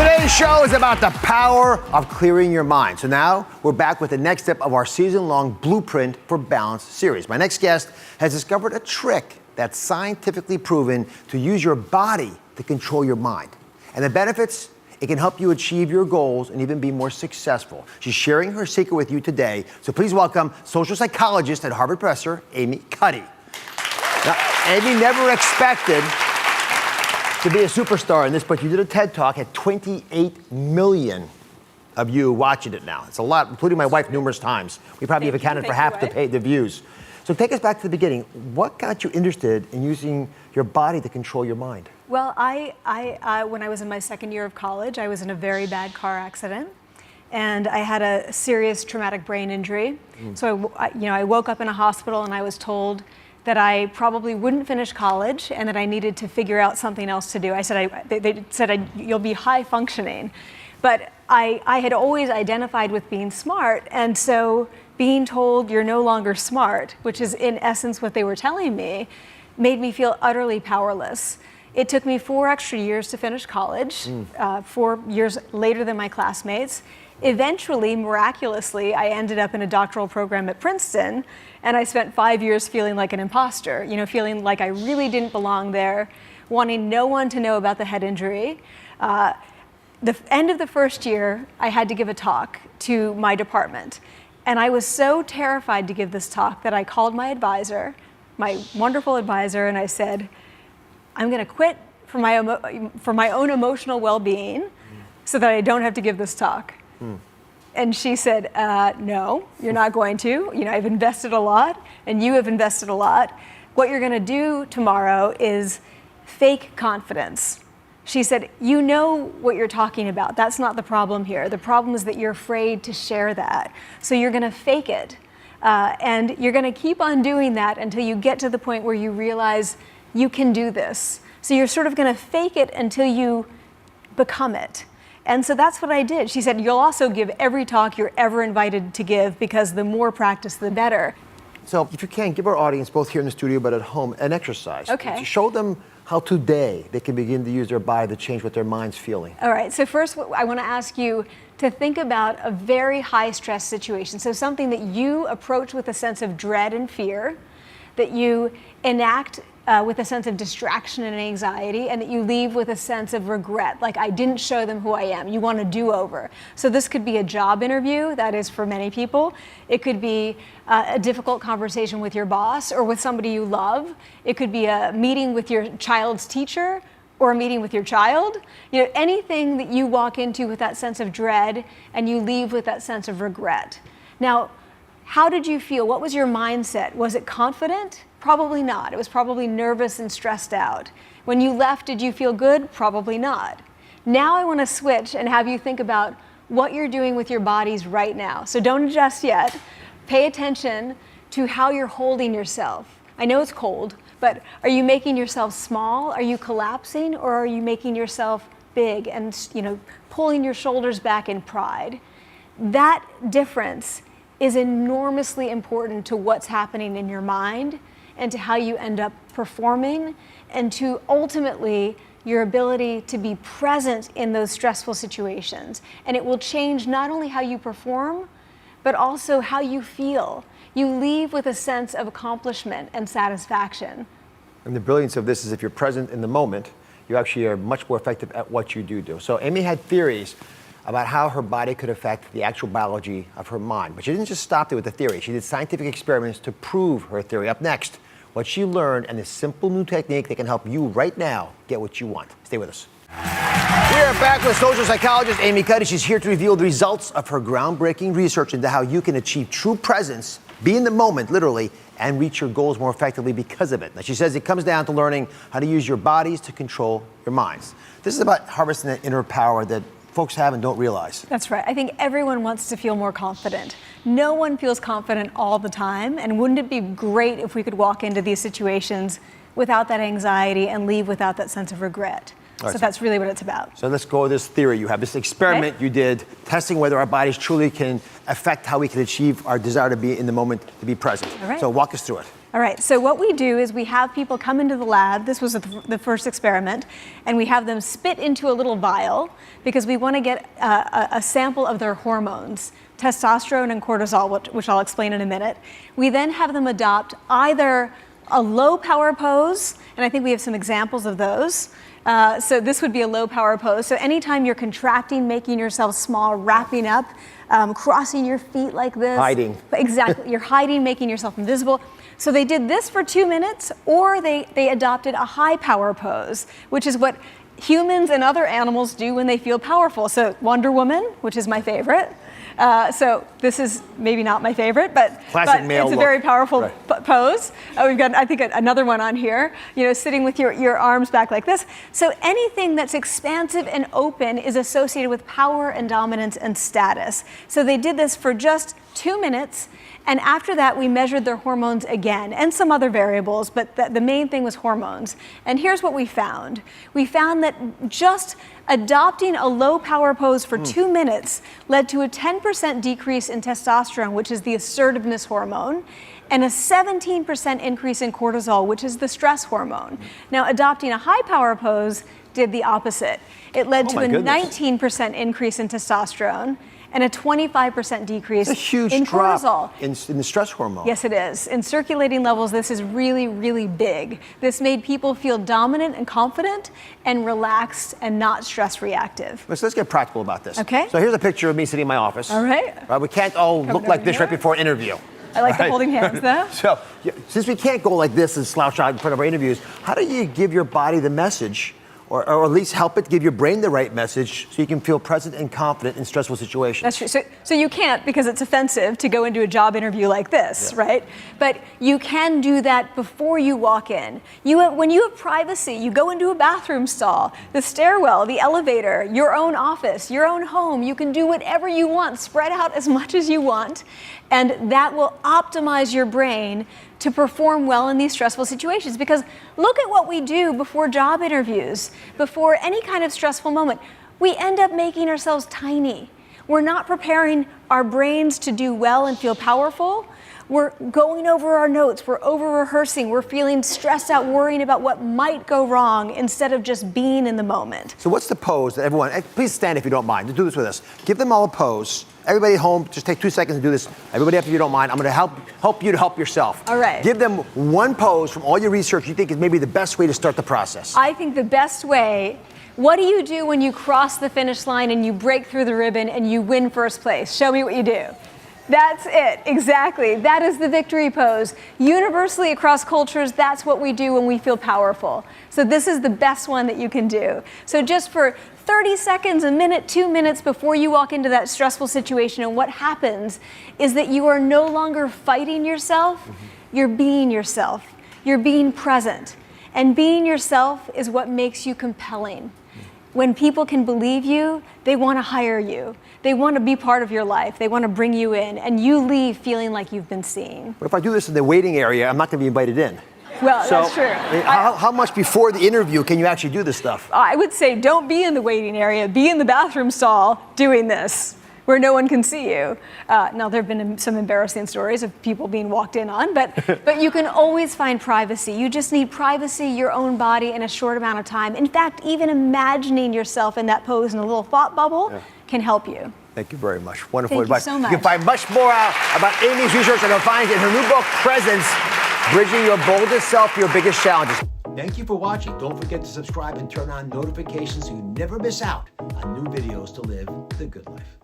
Today's show is about the power of clearing your mind. So now we're back with the next step of our season-long Blueprint for Balance series. My next guest has discovered a trick that's scientifically proven to use your body to control your mind. And the benefits, it can help you achieve your goals and even be more successful. She's sharing her secret with you today. So please welcome social psychologist and Harvard professor, Amy Cuddy. Now, Amy never expected to be a superstar in this, but you did a TED Talk at 28 million of you watching it now. It's a lot, including my wife numerous times. We probably have accounted for half the views. So take us back to the beginning. What got you interested in using your body to control your mind? Well, when I was in my second year of college, I was in a very bad car accident, and I had a serious traumatic brain injury. So I woke up in a hospital, and I was told that I probably wouldn't finish college and that I needed to figure out something else to do. They said you'll be high functioning. But I had always identified with being smart, and so being told you're no longer smart, which is in essence what they were telling me, made me feel utterly powerless. It took me 4 extra years to finish college, 4 years later than my classmates. Eventually, miraculously, I ended up in a doctoral program at Princeton, and I spent 5 years feeling like an imposter, feeling like I really didn't belong there, wanting no one to know about the head injury. The end of the first year, I had to give a talk to my department, and I was so terrified to give this talk that I called my advisor, my wonderful advisor, and I said, I'm going to quit for my own emotional well-being so that I don't have to give this talk. And she said, no, you're not going to. I've invested a lot, and you have invested a lot. What you're going to do tomorrow is fake confidence. She said, you know what you're talking about. That's not the problem here. The problem is that you're afraid to share that. So you're going to fake it. And you're going to keep on doing that until you get to the point where you realize you can do this. So you're sort of going to fake it until you become it. And so that's what I did. She said, you'll also give every talk you're ever invited to give, because the more practice, the better. So if you can, give our audience, both here in the studio but at home, an exercise. Okay. Show them how today they can begin to use their body to change what their mind's feeling. All right, so first I want to ask you to think about a very high stress situation. So something that you approach with a sense of dread and fear, that you enact with a sense of distraction and anxiety, and that you leave with a sense of regret, like I didn't show them who I am. You want a do-over. So this could be a job interview, that is for many people. It could be a difficult conversation with your boss or with somebody you love. It could be a meeting with your child's teacher or a meeting with your child. Anything that you walk into with that sense of dread and you leave with that sense of regret. Now, how did you feel? What was your mindset? Was it confident? Probably not. It was probably nervous and stressed out. When you left, did you feel good? Probably not. Now I want to switch and have you think about what you're doing with your bodies right now. So don't adjust yet. Pay attention to how you're holding yourself. I know it's cold, but are you making yourself small? Are you collapsing? Or are you making yourself big and pulling your shoulders back in pride? That difference is enormously important to what's happening in your mind and to how you end up performing, and to ultimately your ability to be present in those stressful situations. And it will change not only how you perform, but also how you feel. You leave with a sense of accomplishment and satisfaction. And the brilliance of this is if you're present in the moment, you actually are much more effective at what you do. So Amy had theories about how her body could affect the actual biology of her mind. But she didn't just stop there with the theory. She did scientific experiments to prove her theory. Up next, what she learned and a simple new technique that can help you right now get what you want. Stay with us. We are back with social psychologist Amy Cuddy. She's here to reveal the results of her groundbreaking research into how you can achieve true presence, be in the moment, literally, and reach your goals more effectively because of it. Now, she says it comes down to learning how to use your bodies to control your minds. This is about harvesting that inner power that folks have and don't realize. That's right. I think everyone wants to feel more confident. No one feels confident all the time, and wouldn't it be great if we could walk into these situations without that anxiety and leave without that sense of regret? Right, so that's really what it's about. So let's go with this theory you have, this experiment you did, testing whether our bodies truly can affect how we can achieve our desire to be in the moment, to be present. All right. So walk us through it. All right, so what we do is we have people come into the lab. This was the first experiment, and we have them spit into a little vial because we want to get a sample of their hormones, testosterone and cortisol, which I'll explain in a minute. We then have them adopt either a low power pose, and I think we have some examples of those. So this would be a low power pose. So anytime you're contracting, making yourself small, wrapping up, crossing your feet like this. Hiding. Exactly, you're hiding, making yourself invisible. So they did this for 2 minutes, or they adopted a high power pose, which is what humans and other animals do when they feel powerful. So Wonder Woman, which is my favorite. So this is maybe not my favorite, but it's a very powerful pose. We've got, I think, another one on here, sitting with your arms back like this. So anything that's expansive and open is associated with power and dominance and status. So they did this for just 2 minutes. And after that, we measured their hormones again and some other variables, but the main thing was hormones. And here's what we found. We found that just adopting a low power pose for 2 minutes led to a 10% decrease in testosterone, which is the assertiveness hormone, and a 17% increase in cortisol, which is the stress hormone. Now, adopting a high power pose did the opposite. It led to a 19% increase in testosterone and a 25% decrease in cortisol. It's a huge drop in the stress hormone. Yes, it is. In circulating levels, this is really, really big. This made people feel dominant and confident and relaxed and not stress reactive. Let's get practical about this. Okay. So here's a picture of me sitting in my office. All right. We can't all look like this right before an interview. I like the holding hands, though. So since we can't go like this and slouch out in front of our interviews, how do you give your body the message, or at least help it give your brain the right message so you can feel present and confident in stressful situations? That's true. So you can't, because it's offensive to go into a job interview like this, right? But you can do that before you walk in. When you have privacy, you go into a bathroom stall, the stairwell, the elevator, your own office, your own home. You can do whatever you want, spread out as much as you want, and that will optimize your brain to perform well in these stressful situations. Because look at what we do before job interviews, before any kind of stressful moment. We end up making ourselves tiny. We're not preparing our brains to do well and feel powerful. We're going over our notes, we're over-rehearsing, we're feeling stressed out, worrying about what might go wrong instead of just being in the moment. So what's the pose that everyone, please stand if you don't mind, do this with us. Give them all a pose. Everybody at home, just take 2 seconds to do this. Everybody up if you don't mind, I'm gonna help you to help yourself. All right. Give them one pose from all your research you think is maybe the best way to start the process. I think the best way, what do you do when you cross the finish line and you break through the ribbon and you win first place? Show me what you do. That's it, exactly. That is the victory pose. Universally across cultures, that's what we do when we feel powerful. So this is the best one that you can do. So just for 30 seconds, a minute, 2 minutes before you walk into that stressful situation, and what happens is that you are no longer fighting yourself, you're being yourself. You're being present. And being yourself is what makes you compelling. When people can believe you, they want to hire you. They want to be part of your life. They want to bring you in, and you leave feeling like you've been seen. But if I do this in the waiting area, I'm not going to be invited in. Well, So, that's true. I mean, how much before the interview can you actually do this stuff? I would say don't be in the waiting area. Be in the bathroom stall doing this, where no one can see you. Now, there have been some embarrassing stories of people being walked in on, but you can always find privacy. You just need privacy, your own body, in a short amount of time. In fact, even imagining yourself in that pose in a little thought bubble can help you. Thank you very much. Wonderful Thank you advice. so much. You can find much more out about Amy's research and her findings in her new book, Presence, Bridging Your Boldest Self to Your Biggest Challenges. Thank you for watching. Don't forget to subscribe and turn on notifications so you never miss out on new videos to live the good life.